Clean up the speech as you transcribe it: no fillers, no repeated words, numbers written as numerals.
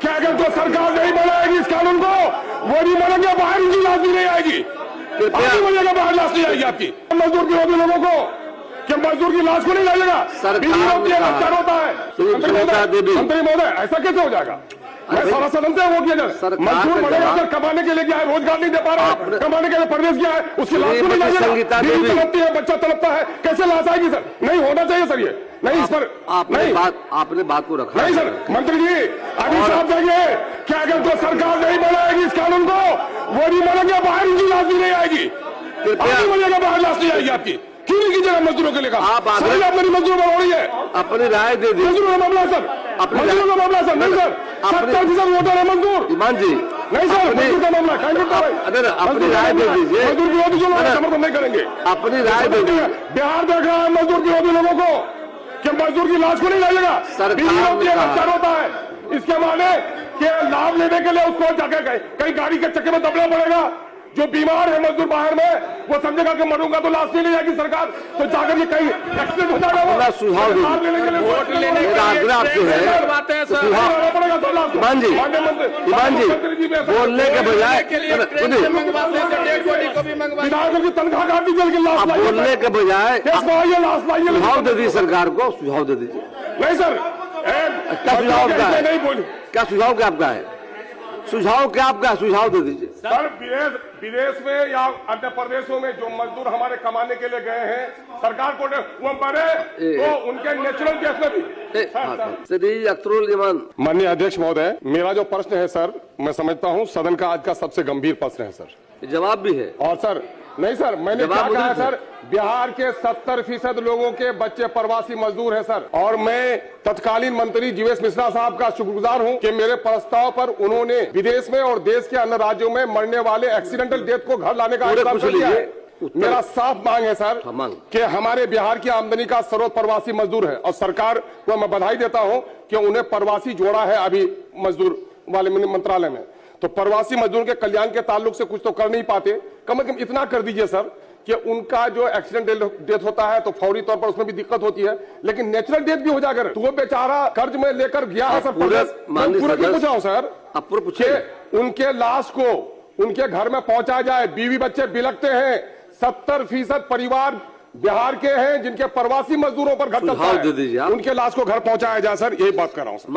क्या अगर जो सरकार नहीं बनाएगी इस कानून को, वो नहीं बनेंगे, बाहर इनकी लाश भी नहीं आएगी, नहीं बनेगा, बाहर लाश नहीं आएगी आपकी। मजदूर विरोधी लोगों को कि मजदूर की लाश को नहीं लाएगा, बीवी होती है, बच्चा होता है। मंत्री महोदय, ऐसा कैसे हो जाएगा? मैं सारा सदन से वो किया जाए, मजदूर बनेगा सर, कमाने के लिए गया है, रोजगार नहीं दे पा रहा है, कमाने के लिए प्रदेश गया है, उसकी लाश को नहीं लाएगा, बीवी तड़पती है, बच्चा तड़पता है, कैसे लाश आएगी सर? नहीं होना चाहिए सर, ये नहीं, इस पर आपने बात को रखा नहीं सर। मंत्री जी अभी साहब देखिए, क्या अगर जो सरकार नहीं बनाएगी इस कानून को, वो नहीं बनेंगे, बाहर इनकी लाश भी नहीं आएगी, नहीं बनेगा, बाहर लाश नहीं आएगी आपकी। क्यों नहीं कीजिएगा मजदूरों के लिए काम? आप मेरी मजदूरों पर हो रही है, अपनी राय दे दी। मजदूरों का मामला सर, मजदूरों का मामला सर, नहीं सर, 70% वोटर है मजदूर। ईमान जी नहीं सर, मजदूर का मामला अपनी राय दे दीजिए। मजदूर विरोधी जो लोग समर्थन नहीं करेंगे, अपनी राय दे दीजिए। बिहार देख रहा है मजदूर विरोधी लोगों को कि मजदूर की लाश को नहीं लाएगा, बीवी होती है, बच्चा होता है, इसके माने कि लाभ लेने के लिए उसको जाके कहीं गाड़ी के चक्के में दबना पड़ेगा। जो बीमार है मजदूर बाहर में, वो समझेगा कि मरूंगा तो लाश नहीं ले जाएगी सरकार, तो जाकर के कहीं एक्सीडेंट हो जाएगा। वो सुझाव लेने के लिए वोट लेने के आग्रह आपसे है, ईमान जी बोलने के बजाय विधायकों की तनख्वाह काट दीजिए, लाश बोलने के बजाय लाश लाइए, सुझाव दे दीजिए सरकार को, सुझाव दे दीजिए। नहीं सर, क्या सुझाव क्या है? नहीं बोली, क्या सुझाव क्या आपका है? सुझाव क्या आपका? सुझाव दे दीजिए सर। विदेश में या अन्य प्रदेशों में जो मजदूर हमारे कमाने के लिए गए हैं, सरकार को वो बने तो उनके नेचुरल केस में भी। श्री अख्तरुल ईमान। माननीय अध्यक्ष महोदय, मेरा जो प्रश्न है सर, मैं समझता हूँ सदन का आज का सबसे गंभीर प्रश्न है सर। जवाब भी है। और सर नहीं सर, मैंने क्या कहा है सर, बिहार के 70% लोगों के बच्चे प्रवासी मजदूर हैं सर, और मैं तत्कालीन मंत्री जीवेश मिश्रा साहब का शुक्रगुजार हूं कि मेरे प्रस्ताव पर उन्होंने विदेश में और देश के अन्य राज्यों में मरने वाले एक्सीडेंटल डेथ को घर लाने का इंतजाम किया है। मेरा साफ मांग है सर कि हमारे बिहार की आमदनी का स्रोत प्रवासी मजदूर है, और सरकार को मैं बधाई देता हूं कि उन्हें प्रवासी जोड़ा है अभी मजदूर वाले मंत्रालय में। तो प्रवासी मजदूरों के कल्याण के ताल्लुक से कुछ तो कर नहीं पाते, कम से कम इतना कर दीजिए सर कि उनका जो एक्सीडेंट डेथ होता है तो फौरी तौर पर उसमें भी दिक्कत होती है, लेकिन नेचुरल डेथ भी हो जाकर तो वो बेचारा कर्ज में लेकर गया है सर, पूरा पूछा सर, उनके लाश को उनके घर में पहुंचा जाए। बीवी बच्चे बिलखते हैं, 70% परिवार बिहार के हैं जिनके प्रवासी मजदूरों पर घर चलता है, उनके लाश को घर पहुंचाया जाए सर, यही बात कर रहा हूँ सर।